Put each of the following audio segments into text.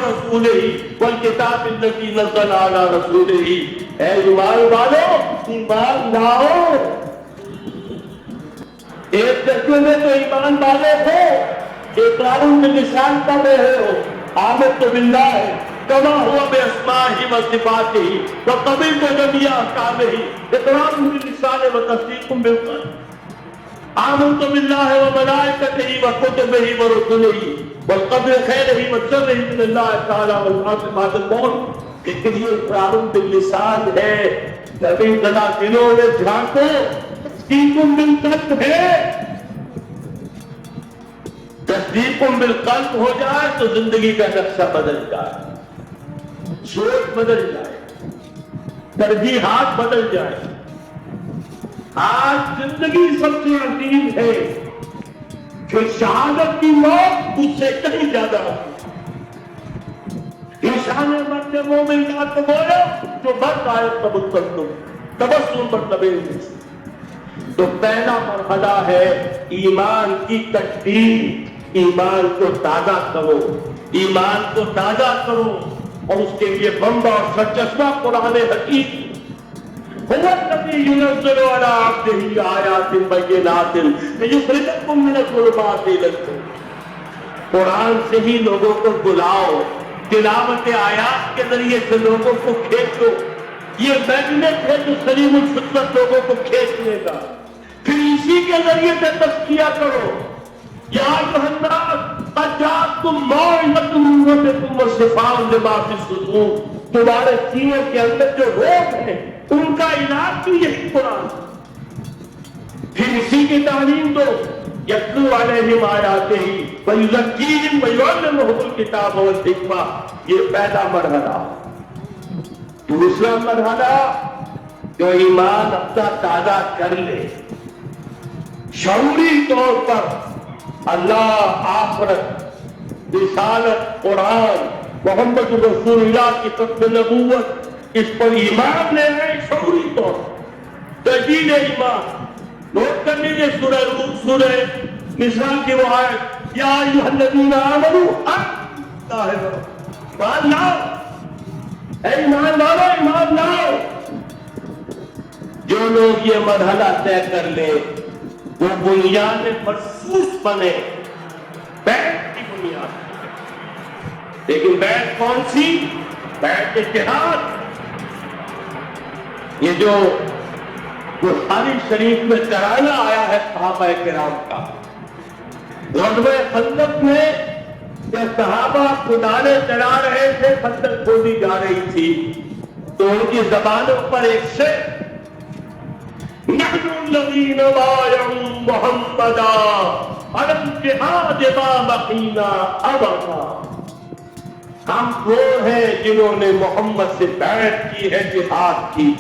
ورسولہ والکتاب الذی نزل علی رسولہ. اے ایمان والو ایمان لاؤ. ایک درجے میں تو ایمان والے ہو، اقرار باللسان کر رہے ہو آمنت باللہ کما ہوا باسمائہ و صفاتہ وقبلت جميع احکامہ، اقرار باللسان و تصدیق بالقلب. آمنت باللہ و ملائکتہ و کتبہ و رسلہ والقدر خیرہ و شرہ من اللہ تعالی والبعث بعد الموت. لیکن یہ اقرار باللسان ہے، کبھی ذرا دلوں میں جھانکو. تصدیق بالقلب ہے، تصدیق بالقلب ہو جائے تو زندگی کا نقشہ بدل جائے، سوچ بدل جائے، ترجیحات بدل جائے. آج زندگی سب سے عظیم ہے کہ شہادت کی موت اس سے کہیں زیادہ نشان مرد مومن کا تو بولو جو مرد آئے تبسم مرتبہ. تو پہلا مرحلہ ہے ایمان کی تجدید. ایمان کو تازہ کرو، ایمان کو تازہ کرو، اور اس کے لیے بمبا اور سرچشمہ قرآن حکیم. هو الذي ينزل على عبده آيات بينات ليخرجكم من الظلمات إلى النور. قرآن سے ہی لوگوں کو بلاؤ، تلاوت آیات کے ذریعے سے لوگوں کو کھینچو. یہ میگنیٹ ہے جو سلیم الفطرت لوگوں کو کھینچنے کا. پھر اسی کے ذریعے سے تزکیہ کرو. یا ایھا الناس قد جاءتکم موعظۃ من ربکم وشفاء لما فی الصدور. تمہارے سینے کے اندر جو روگ ہیں ان کا علاج بھی یہی قرآن. پھر اسی کی تعلیم دو. یتلو علیہم آیاتہ ویزکیہم ویعلمہم الکتاب والحکمہ. یہ پہلا مرحلہ. دوسرا مرحلہ جو ایمان اپنا تازہ کر لے، شعوری طور پر اللہ، آخرت، رسالت، قرآن، محمد رسول اللہ کی ختم نبوت، اس پر ایمان لے رہے شعوری طور تجدید ایمان. نوٹ کر لیجیے سورہ روم، سورہ نساء کی وہ آیت، یا ایھا الذین آمنوا ایمان لاؤ، اے ایمان لاؤ، ایمان لاؤ. جو لوگ یہ مرحلہ طے کر لے وہ بنیاد مرصوص بنے، بیعت کی بنیاد. لیکن بیعت کون سی؟ بیعت اتحاد. یہ جو بخاری شریف میں ترانہ آیا ہے صحابہ کرام کا، غزوہ خندق میں جب صحابہ کنارے چلا رہے تھے، خندق کھودی جا رہی تھی، تو ان کی زبانوں پر ایک شعر، نحن الذین بایعوا محمدا علی الجہاد ما بقینا ابدا. ہم وہ ہیں جنہوں نے محمد سے بیعت کی ہے جہاد کی،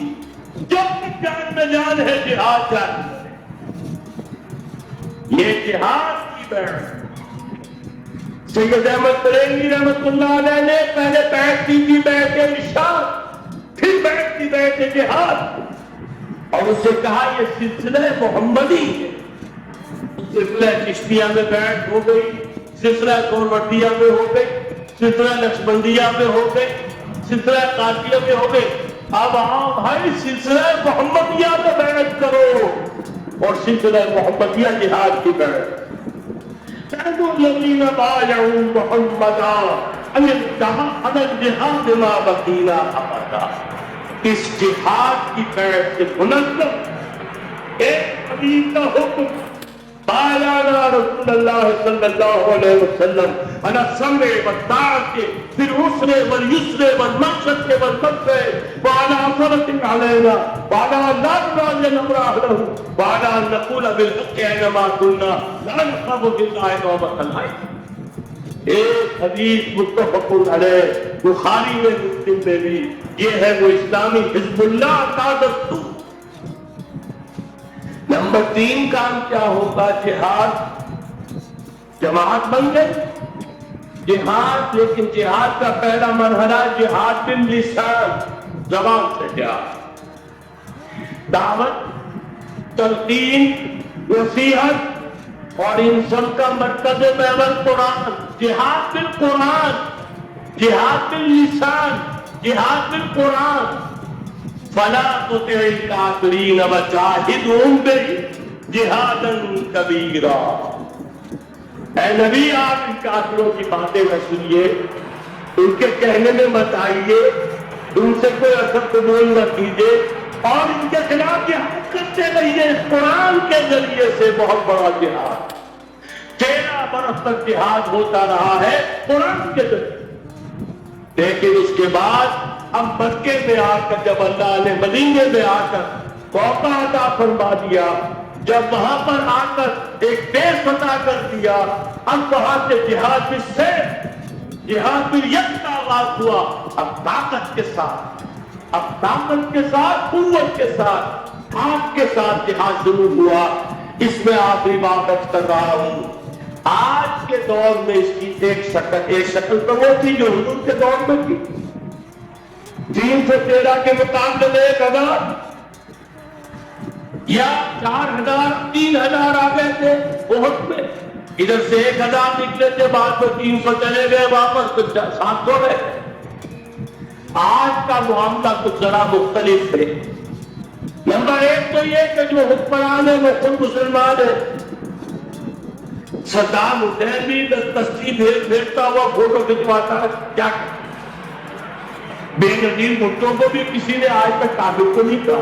جب تک جان میں جان ہے جہاد جاری ہے. یہ جہاد کی بیعت. سید احمد بریلوی رحمۃ اللہ علیہ نے پہلے بیعت کی تھی بیعت نشان، پھر بیعت کی بیعت جہاد، اور اس سے کہا یہ سلسلہ محمدی ہے. سلسلہ چشتیہ میں بیعت ہو گئی، سلسلہ سہروردیہ میں ہو گئی، سلسلہ نقشبندیہ میں ہو گئی، سلسلہ قادریہ میں ہو گئی. اب آپ بھائی سلسلہ محمدیہ میں بیعت کرو، اور سلسلہ محمدیہ جہاد کی بیعت. الذین بایعوا محمدا علی الجہاد ما بقینا ابدا. اس جہاد کی بیعت سے منظم ایک حبیب کا حکم، بایعنا رسول اللہ صلی اللہ علیہ وسلم علی السمع والطاعۃ فی العسر والیسر والمنشط والمکرہ وعلی اثرۃ علینا وعلی ان لا نراجع الامر اہلہ وعلی ان نقول بالحق اینما کنا لا نخاف فی اللہ لومۃ لائم. ایک حدیث متفق علیہ، بخاری میں، مسلم میں بھی. یہ ہے وہ اسلامی حزب اللہ کا دستور. نمبر 3 کام کیا ہوگا؟ جہاد. جماعت بن گئی جہاد، لیکن جہاد کا پہلا مرحلہ جہاد باللسان، زبان سے جہاد. دعوت، تلقین، نصیحت، اور ان سب کا مرکز محور قرآن. جہاد بالقرآن. جہاد باللسان، جہاد بالقرآن. فلا تطع الکافرین وجاہدہم بہ جہادا کبیرا. اے نبی آپ ان کافروں کی باتیں نہ سنیے، ان کے کہنے میں مت آئیے، ان سے کوئی اثر قبول نہ کیجیے، اور ان کے خلاف جہاد کرتے رہیے اس قرآن کے ذریعے سے. بہت بڑا جہاد، 13 برس تک جہاد ہوتا رہا ہے قرآن کے ذریعے. لیکن اس کے بعد اب مکے میں آ کر جب اللہ نے مدینے میں آ کر موقع عطا فرما دیا، جب وہاں پر آ کر ایک دیش بتا کر دیا، اب وہاں سے جہاد بالسیف، جہاد بالید کا آغاز ہوا. اب طاقت کے ساتھ، اب طاقت کے ساتھ، قوت کے ساتھ، آگ کے ساتھ جہاد شروع ہوا. اس میں آخری بات کر رہا ہوں، آج کے دور میں اس کی ایک شکل تو وہ تھی جو حضور کے دور میں تھی. 313 کے مقابلے میں 1000 یا 4000 3000 آ گئے تھے بہت میں. ادھر سے 1000 نکلے تھے، بعد میں 300 چلے گئے، واپس تو 700 گئے. آج کا معاملہ کچھ ذرا مختلف ہے. نمبر 1 تو یہ کہ جو حکمران ہے وہ خود مسلمان ہے. صدام حسین بھی دستی بھیجتا ہوا فوٹو کھنچواتا ہے. کیا بے نظیر بھٹو کو بھی کسی نے آج تک کافر کو نہیں کہا،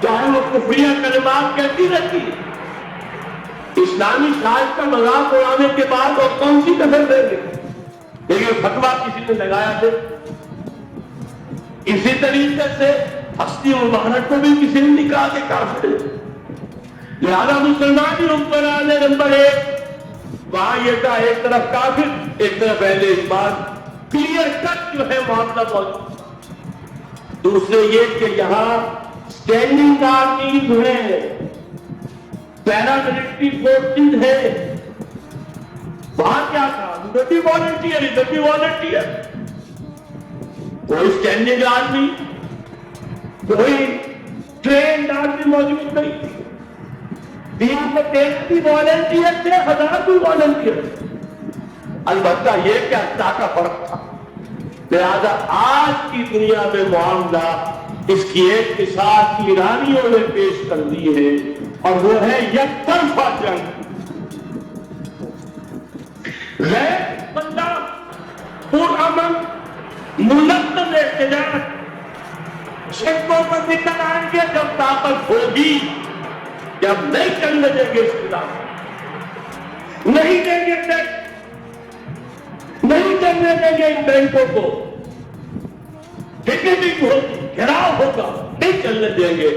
چاہے وہ کفریہ کلمات کہتی رہتی ہے. اسلامی شاعر کا مذاق اڑانے کے بعد وہ کون سی نظر دیں گے؟ لیکن فتویٰ کسی نے لگایا تھے. اسی طریقے سے ہستی مبارک کو بھی کسی نے نکاح کے کافر ہے. لہذا مسلمان ہی حکمران ہے. نمبر 1 وہاں یہ تھا، ایک طرف کافر ایک طرف اہل ایمان، کلیئر کٹ جو ہے معاملہ موجود. دوسرے یہ کہ یہاں اسٹینڈنگ آرمیز ہے، پیراملٹری فورسز ہے. وہاں کیا تھا؟ ادھر بھی والنٹیئر، ادھر بھی والنٹیئر. کوئی اسٹینڈنگ آرمی، کوئی ٹرینڈ آرمی موجود نہیں تھی. 313 بھی والنٹیئر تھے، 1000 بھی والنٹیئر. البتہ یہ کہ اللہ کا فرق تھا. لہذا آج کی دنیا میں معاملہ اس کی ایک مثال ایرانیوں نے پیش کر دی ہے، اور وہ ہے یک طرفہ جنگ. غیر بندہ پرامن منظم احتجاج سڑکوں پر نکل آئیں گے جب طاقت ہوگی. جب نہیں کرنے دیں گے اس خلاف، نہیں دیں گے ٹیکس، نہیں کرنے دیں گے ان بینکوں کو، ٹکٹنگ ہوگی، گھراؤ ہوگا، نہیں چلنے دیں گے.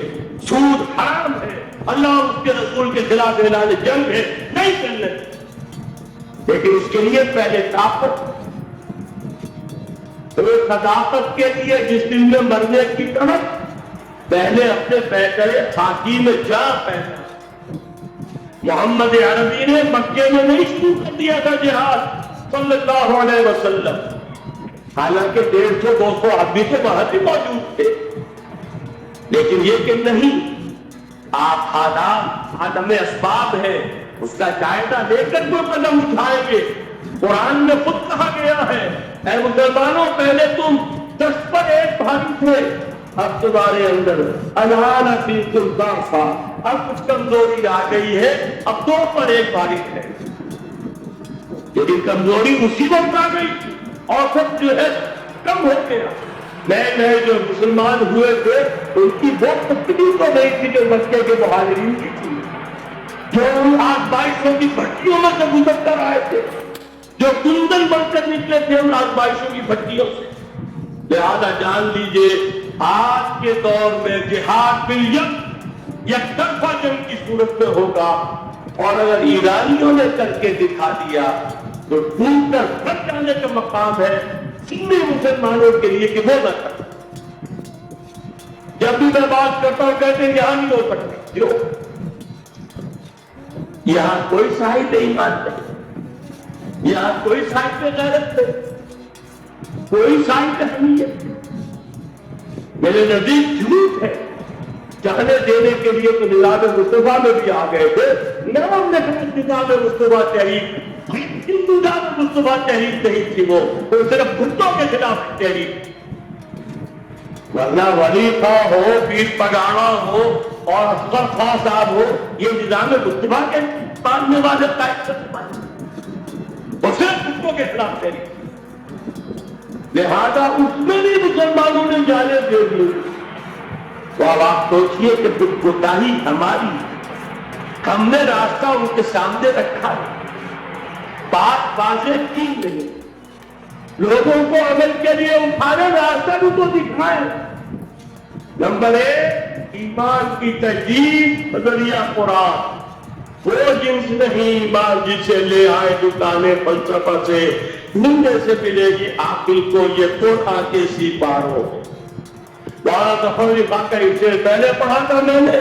سود حرام ہے، اللہ اور اس کے رسول کے خلاف اعلان جنگ ہے، نہیں چلنے دیں. لیکن اس کے لیے پہلے طاقت، تو صداقت کے لیے جس دن میں مرنے کی طرف پہلے اپنے پیکرے خاکی میں جا پہنا. محمد عربی نے مکے میں نہیں شروع کر دیا تھا جہاد صلی اللہ علیہ وسلم، حالانکہ 150-200 آدمی سے وہاں بھی موجود تھے. لیکن یہ کہ نہیں، آپ حالات عالم اسباب ہے، اس کا جائزہ لے کر کوئی قدم اٹھائیں گے. قرآن میں خود کہا گیا ہے، اے مسلمانوں پہلے تم 10 پر 1 بھاری تھے، اب تمہارے اندر الان فیکم ضعف، اب کچھ کمزوری آ گئی ہے، اب 2 پر 1 بھاری ہے. لیکن کمزوری اسی وقت آ گئی اور سب جو ہے کم ہو گیا. نئے نئے جو مسلمان ہوئے تھے ان کی وہ تکلیف تو نہیں تھی جو مکے کے مہاجرین کی تھی، جو ان آزمائشوں کی بھٹیوں میں سے گزر کر آئے تھے، جو کندن بن کر نکلے تھے ان آزمائشوں کی بھٹیوں سے. لہذا جان لیجیے آج کے دور میں جہاد بالید یک طرفہ جنگ کی صورت میں ہوگا، اور اگر ایرانیوں نے کر کے دکھا دیا تو ڈوب کر پھٹ جانے کا مقام ہے سنی مسلمانوں کے لیے کہ وہ نہ کریں. جب بھی میں بات کرتا ہوں کہتے ہیں یہاں نہیں ہو سکتی. کیوں؟ یہاں کوئی صاحب ایمان نہیں، یہاں کوئی صاحب غیرت نہیں، کوئی صاحب اہمیت. میرے نزدیک جھوٹ ہے. جانے دینے کے لیے تو نظام مصطفیٰ میں بھی آ گئے تھے. نام نے نظام مصطفیٰ تحریک ہندو دعوت مصطفیٰ تحریک نہیں تھی، وہ صرف بتوں کے خلاف تحریک، ورنہ ولی خواہ ہو، پیر پگاڑا ہو اور اصغر خواہ صاحب ہو، یہ نظام مصطفیٰ کے ماننے والے قائد کرتے وہ صرف بتوں کے خلاف تحریک، لہذا اس میں بھی مسلمانوں نے جانے دے دی۔ تو اب آپ سوچئے کہ کوتاہی ہماری، ہم نے راستہ ان کے سامنے رکھا ہے، بات واضح کی نہیں، لوگوں کو عمل کے لیے اٹھانے راستہ بھی تو دکھائیں۔ نمبر 1 ایمان کی تجدید بذریعہ قرآن، وہ جنس نہیں ایمان جسے لے آئے دکانے فلسفہ سے، ڈھونڈنے سے ملے گی عاقل کو یہ قرآن کے سپاروں۔ بارہ دفعہ واقعہ اس سے پہلے پڑھا تھا میں نے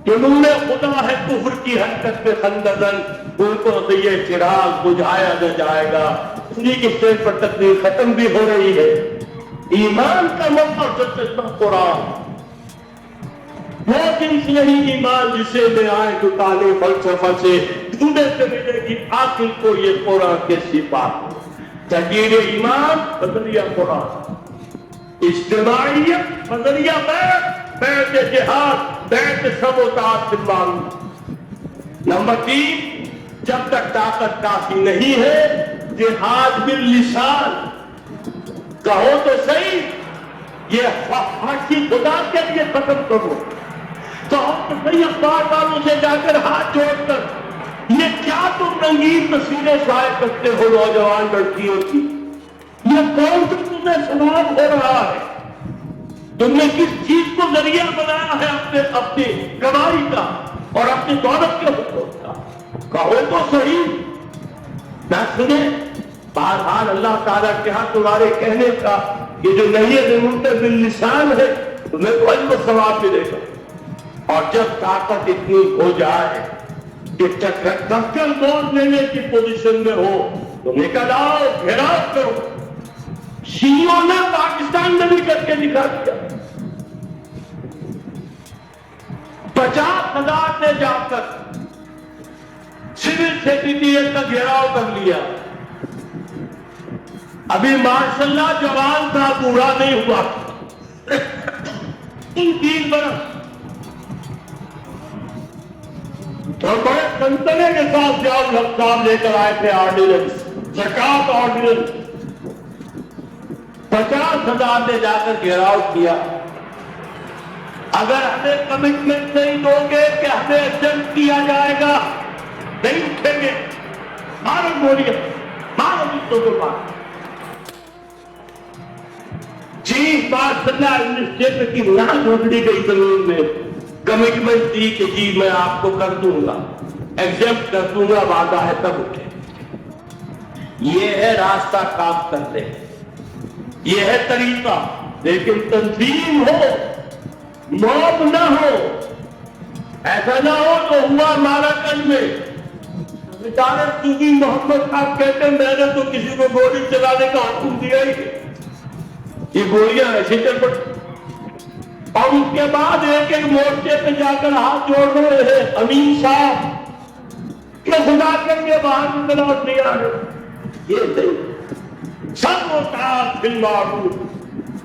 کہ نور خدا ہے کفر کی حرکت میں خندزن، ان کو تو یہ چراغ بجھایا نہ جائے گا۔ انہی کی اسٹیج پر تقریر ختم بھی ہو رہی ہے۔ ایمان کا مطلب چشمہ قرآن، وہ جنس نہیں ایمان جسے لے آئے دکانے فلسفہ سے، ڈھونڈے سے ملے گی عاقل کو یہ قرآن کے سپاہ۔ تجدید ایمان بذریعہ قرآن، اجتماعیت بذریعہ بیعت جہاد، بیعت سب و طاعت بالمعروف۔ نمبر 3 جب تک طاقت کافی نہیں ہے جہاد باللسان، کہو تو صحیح یہ حقی خدا کے لیے ختم کرو، کہو تو صحیح اخبار والوں سے جا کر ہاتھ جوڑ کر یہ کیا تم رنگین تصویریں شائع کرتے ہو نوجوان لڑکیوں کی، یہ کون سا تمہیں ثواب ہو رہا ہے، تم نے کس چیز کو ذریعہ بنایا ہے اپنی کمائی کا اور اپنی دولت کے حصول کا، کہو تو صحیح نہ سنیں۔ بہرحال اللہ تعالیٰ کے ہاں تمہارے کہنے کا یہ جو نہیں باللسان ہے تمہیں تو اجر و ثواب ملے گا، اور جب طاقت اتنی ہو جائے کہ ٹکر موڑ لینے کی پوزیشن میں ہو تو نکل آؤ، گھیراؤ کرو۔ شیعوں نے پاکستان میں بھی کر کے دکھا دیا، 50,000 نے جا کر سول سیکریٹریٹ کا گھیراؤ کر لیا۔ ابھی ماشاءاللہ جوان تھا، بوڑھا نہیں ہوا، 3 برس، اور بڑے سنتنے کے ساتھ ضیاء الحق صاحب لے کر آئے تھے آرڈیننس، زکوٰۃ آرڈیننس۔ 50,000 نے جا کر گھیراؤ کیا۔ اگر ہمیں کمٹمنٹ نہیں دو گے کہ ہمیں ایکسپٹ کیا جائے گا، نہیں اٹھیں گے، مارو گولیاں، مارو جتوں کو مارو۔ چیف ماشاءاللہ ایڈمنسٹریٹر کی ناک رگڑی گئی زمین میں، کمٹمنٹ دی کہ جی میں آپ کو کر دوں گا، ایکسپٹ کر دوں گا، وعدہ ہے تب اٹھے۔ یہ ہے راستہ کام کرتے ہیں، یہ ہے طریقہ، لیکن تنظیم ہو، موب نہ ہو، ایسا نہ ہو تو ہوا مارا کنڈ میں۔ بیچارے صوفی محمد صاحب کہتے ہیں میں نے تو کسی کو گولی چلانے کا حکم دیا ہی نہیں، یہ گولیاں ایسی چل پڑتی، اور اس کے بعد ایک ایک مورچے پہ جا کر ہاتھ جوڑ رہے ہیں امین صاحب کہ خدا کر کے باہر میں لوٹ نہیں آ رہے۔ یہ نہیں، سب و طاعت بالمعروف،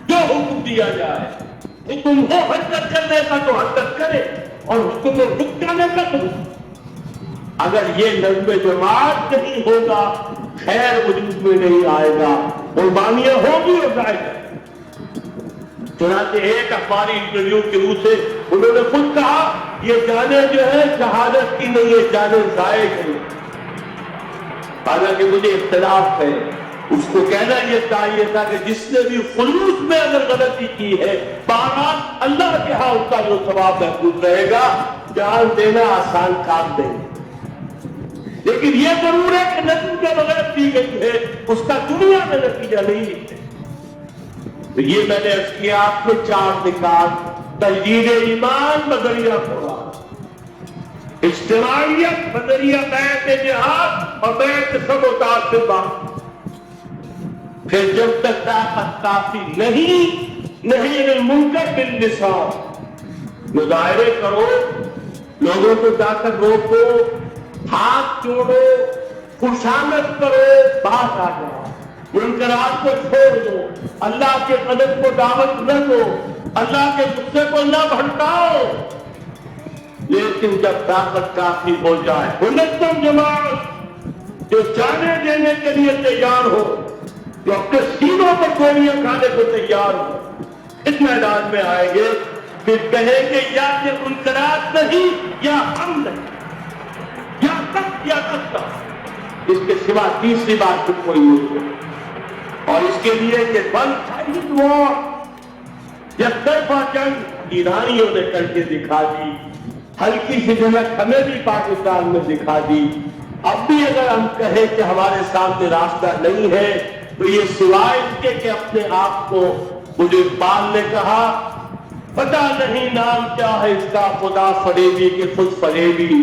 جو حکم دیا جائے حکم ہو حرکت کرنے کا تو حرکت کرے، اور حکم کو رک جانے کا تو۔ اگر یہ نظم جماعت نہیں ہوگا خیر وجود میں نہیں آئے گا، قربانیاں ہوگی اور جائے گا۔ چنانچہ ایک اخباری انٹرویو کے روح سے انہوں نے خود کہا یہ جانیں جو ہے شہادت کی نہیں ہے، جانیں ضائع کی۔ حالانکہ مجھے اختلاف ہے، اس کو کہنا یہ چاہیے تھا کہ جس نے بھی خلوص میں اگر غلطی کی ہے بہرحال اللہ کے ہاں اس کا جو ثواب محفوظ رہے گا، جان دینا آسان کام نہیں، لیکن یہ ضرور ہے کہ نظم کے بغیر کی گئی ہے اس کا دنیا میں نتیجہ نہیں نکلے۔ تو یہ میں نے عرض کیا آپ کو 4 نکات: تجدید ایمان بذریعہ قرآن، اجتماعیت بذریعہ بیعت جہاد اور بیعت سب و طاعت بالمعروف۔ پھر جب تک طاقت کافی نہیں المنکر باللسان، مظاہرے کرو، لوگوں کو جا کر روکو، ہاتھ جوڑو، خوشامد کرو، بات آ جاؤ، منکرات کو چھوڑ دو، اللہ کے قدر کو دعوت نہ دو، اللہ کے غصے کو نہ بھڑکاؤ۔ لیکن جب طاقت کافی ہو جائے، منظم جماعت جو جانے دینے کے لیے تیار ہو، جو اپنے سینوں پر گولیاں کھانے کو تیار ہو، اس میدان میں آئیں گے، پھر کہیں گے یا یہ منکرات نہیں یا ہم نہیں، یا تک یا تک اس کے سوا تیسری بات تو کوئی نہیں ہے۔ اور اس کے لیے یہ ون سائیڈ وار، یک طرفہ جنگ ایرانیوں نے کر کے دکھا دی، ہلکی سی جھلک ہمیں بھی پاکستان میں دکھا دی۔ اب بھی اگر ہم کہیں کہ ہمارے سامنے راستہ نہیں ہے تو یہ سوائے اس کے کہ اپنے آپ کو، مجھے اقبال نے کہا پتہ نہیں نام کیا ہے اس کا، خدا فریبی کہ خود فریبی،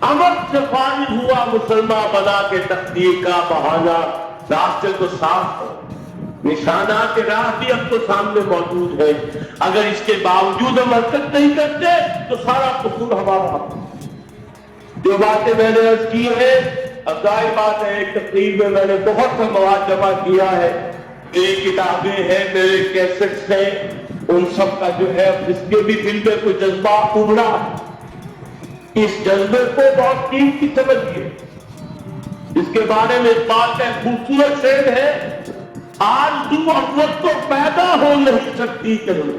عمل سے فارغ ہوا مسلمان بنا کے تقدیر کا بہانہ۔ راستے تو صاف ہے، نشانات راہ بھی اب تو سامنے موجود ہے، اگر اس کے باوجود ہم حرکت نہیں کرتے تو سارا قصور ہمارا۔ جو باتیں میں نے عرض کی ہے، اب ظاہر بات ہے ایک تقریر میں میں نے بہت سا مواد جمع کیا ہے، میری کتابیں ہیں، میرے کیسٹس ہیں، ان سب کا جو ہے اس کے بھی دل میں کوئی جذبہ ابھرا ہے، اس جذبے کو بہت قیمتی سمجھیے۔ اس کے بارے میں اقبال کا ایک خوبصورت شعر ہے، آرزو عورت تو پیدا ہو نہیں سکتی کبھی،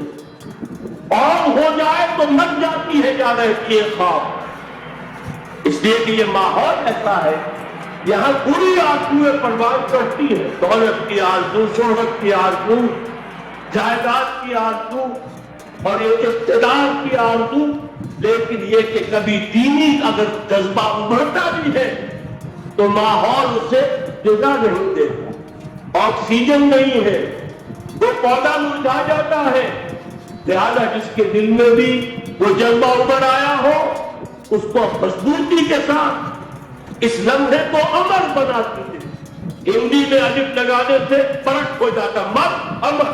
اور ہو جائے تو مر جاتی ہے یا رہتی ہے خواب۔ اس لیے کہ یہ ماحول ایسا ہے، یہاں پوری آرزویں پروان چڑھتی ہے، دولت کی آرزو، شہرت کی آرزو، جائیداد کی آرزو اور یہ اقتدار کی آرزو، لیکن یہ کہ کبھی دینی اگر جذبہ ابھرتا بھی ہے تو ماحول اسے جگہ نہیں دیتا، آکسیجن نہیں ہے، وہ پودا مرجھا جاتا ہے۔ لہذا جس کے دل میں بھی وہ جذبہ ابھر آیا ہو، اس کو مضبوطی کے ساتھ اس لمحے کو امر بناتی ہے۔ ہندی میں الف لگانے سے فرق ہو جاتا، مر امر۔